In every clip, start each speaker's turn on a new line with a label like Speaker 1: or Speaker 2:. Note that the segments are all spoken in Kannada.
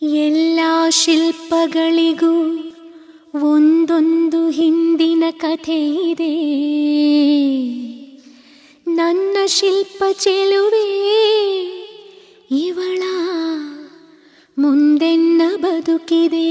Speaker 1: ಎಲ್ಲ ಶಿಲ್ಪಗಳಿಗೂ ಒಂದೊಂದು ಹಿಂದಿನ ಕಥೆ ಇದೆ. ನನ್ನ ಶಿಲ್ಪ ಚೆಲುವೆ ಇವಳ ಮುಂದೆನ್ನ ಬದುಕಿದೆ.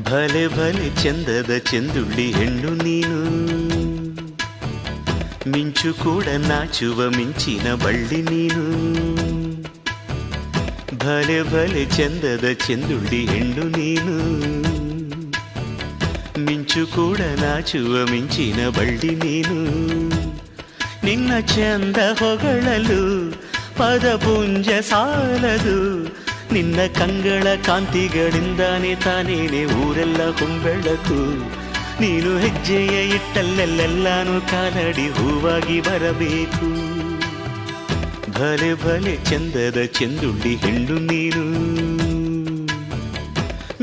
Speaker 2: ಭಲೆ ಭಲೆ ಚಂದದ ಚೆಂದುಳ್ಳಿ ಹೆಣ್ಣು ನೀನು, ಮಿಂಚು ಕೂಡ ನಾಚುವ ಮಿಂಚಿನ ಬಳ್ಳಿ ನೀನು. ಭಲೆ ಭಲೆ ಚಂದದ ಚೆಂದುಳ್ಳಿ ಹೆಣ್ಣು ನೀನು, ಮಿಂಚು ಕೂಡ ನಾಚುವ ಮಿಂಚಿನ ಬಳ್ಳಿ ನೀನು. ನಿನ್ನ ಚಂದ ಹೊಗಳಲು ಪದಪುಂಜ ಸಾಲದು, ನಿನ್ನ ಕಂಗಳ ಕಾಂತಿಗಳಿಂದಾನೆ ತಾನೇನೆ ಊರೆಲ್ಲ ಹೊಂಬೆಳಕು. ನೀನು ಹೆಜ್ಜೆಯ ಇಟ್ಟಲ್ಲೆಲ್ಲೆಲ್ಲಾನು ಕಾಲಡಿ ಹೂವಾಗಿ ಬರಬೇಕು. ಭಲೆ ಭಲೆ ಚಂದದ ಚೆಂದುಳ್ಳಿ ಹೆಣ್ಣು ನೀನು,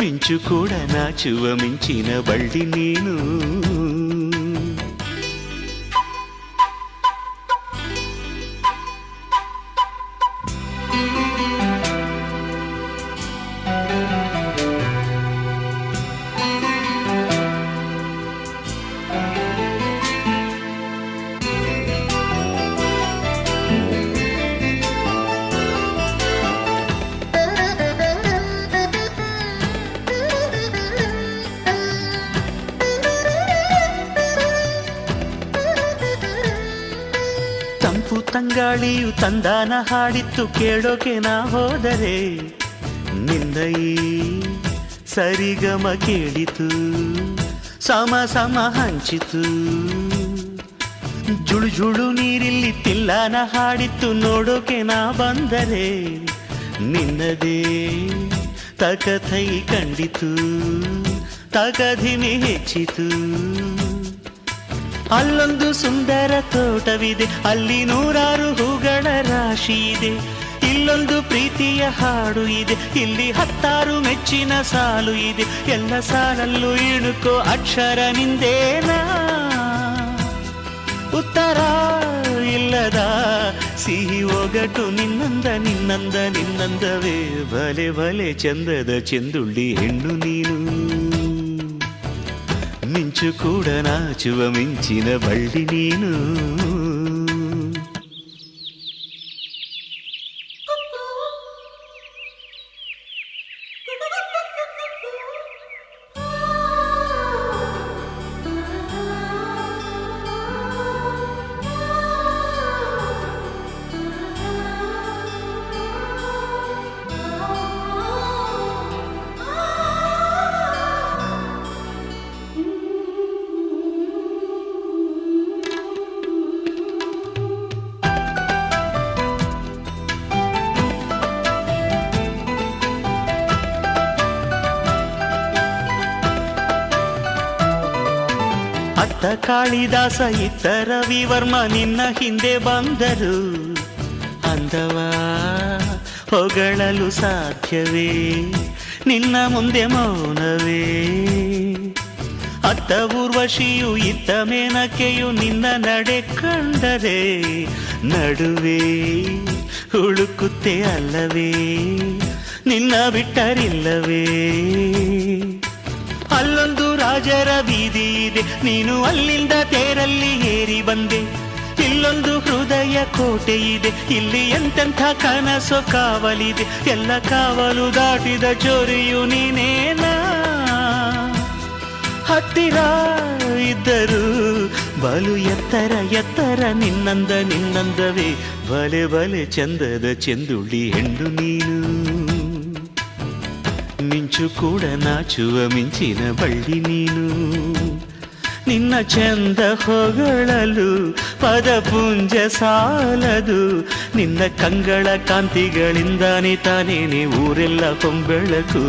Speaker 2: ಮಿಂಚು ಕೂಡ ನಾಚುವ ಮಿಂಚಿನ ಬಳ್ಳಿ ನೀನು. ತಂಪು ತಂಗಾಳಿಯು ತಂದಾನ ಹಾಡಿತ್ತು ಕೇಳೋಕೆ ನಾ ಹೋದರೆ, ನಿನ್ನ ಈ ಸರಿಗಮ ಕೇಳಿತು ಸಮ ಸಮ ಹಂಚಿತು. ಜುಳು ಜುಳು ನೀರಿಲ್ಲಿ ತಿಲ್ಲಾನ ಹಾಡಿತ್ತು ನೋಡೋಕೆ ನಾ ಬಂದರೆ, ನಿನ್ನದೇ ತಕಥೈ ಕಂಡಿತು ತಕಧಿಮಿ ಹೆಚ್ಚಿತು. ಅಲ್ಲೊಂದು ಸುಂದರ ತೋಟವಿದೆ, ಅಲ್ಲಿ ನೂರಾರು ಹೂಗಳ ರಾಶಿ ಇದೆ. ಇಲ್ಲೊಂದು ಪ್ರೀತಿಯ ಹಾಡು ಇದೆ, ಇಲ್ಲಿ 10 ಮೆಚ್ಚಿನ ಸಾಲು ಇದೆ. ಎಲ್ಲ ಸಾಲಲ್ಲೂ ಇಣುಕೋ ಅಕ್ಷರ ನಿಂದೇನಾ, ಉತ್ತರ ಇಲ್ಲದ ಸಿಹಿ ಒಗಟು ನಿನ್ನಂದ ನಿನ್ನಂದ ನಿನ್ನಂದವೇ. ಭಲೆ ಭಲೆ ಚಂದದ ಚೆಂದುಳ್ಳಿ ಹೆಣ್ಣು ನೀನು, ಮಿಂಚು ಕೂಡ ನಾಚುವ ಮಿಂಚಿನ ಬಳ್ಳಿ ನೀನು. ಅತ್ತ ಕಾಳಿದಾಸ ಇತ್ತ ರವಿವರ್ಮ ನಿನ್ನ ಹಿಂದೆ ಬಂದರು. ಅಂದವ ಹೊಗಳಲು ಸಾಧ್ಯವೇ, ನಿನ್ನ ಮುಂದೆ ಮೌನವೇ. ಅತ್ತ ಊರ್ವಶಿಯು ಇತ್ತ ಮೇನಕೆಯು ನಿನ್ನ ನಡೆ ಕಂಡರೆ, ನಡುವೆ ಹುಡುಕುತ್ತೆ ಅಲ್ಲವೇ, ನಿನ್ನ ಬಿಟ್ಟರಿಲ್ಲವೇ. ಅಲ್ಲೊಂದು ರಾಜರ ಬೀದಿ ಇದೆ, ನೀನು ಅಲ್ಲಿಂದ ತೇರಲ್ಲಿ ಏರಿ ಬಂದೆ. ಇಲ್ಲೊಂದು ಹೃದಯ ಕೋಟೆ ಇದೆ, ಇಲ್ಲಿ ಎಂತೆಂಥ ಕನಸು ಕಾವಲಿದೆ. ಎಲ್ಲ ಕಾವಲು ದಾಟಿದ ಚೋರಿಯು ನೀನೇನಾ, ಹತ್ತಿರ ಇದ್ದರು ಬಲು ಎತ್ತರ ಎತ್ತರ ನಿನ್ನಂದ ನಿನ್ನಂದವೇ. ಭಲೆ ಭಲೆ ಚಂದದ ಚೆಂದುಳ್ಳಿ ಹೆಣ್ಣು ನೀನು, ಮಿಂಚು ಕೂಡ ನಾಚುವ ಮಿಂಚಿನ ಬಳ್ಳಿ ನೀನು. ನಿನ್ನ ಚಂದ ಹೊಗಳಲು ಪದಪುಂಜ ಸಾಲದು. ನಿನ್ನ ಕಂಗಳ ಕಾಂತಿಗಳಿಂದಾನೆ ತಾನೇನೆ ಊರೆಲ್ಲ ಹೊಂಬೆಳಕು.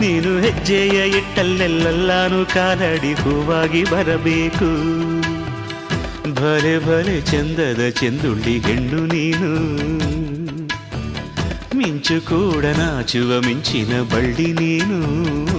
Speaker 2: ನೀನು ಹೆಜ್ಜೆಯ ಇಟ್ಟಲ್ಲೆಲ್ಲಾನು ಕಾಲಡಿ ಹೂವಾಗಿ ಬರಬೇಕು. ಭಲೆ ಭಲೆ ಚಂದದ ಚೆಂದುಳ್ಳಿ ಹೆಣ್ಣು ನೀನು, ಮಿಂಚು ಕೂಡ ನಾಚುವ ಮಿಂಚಿನ ಬಳ್ಳಿ ನೀನು.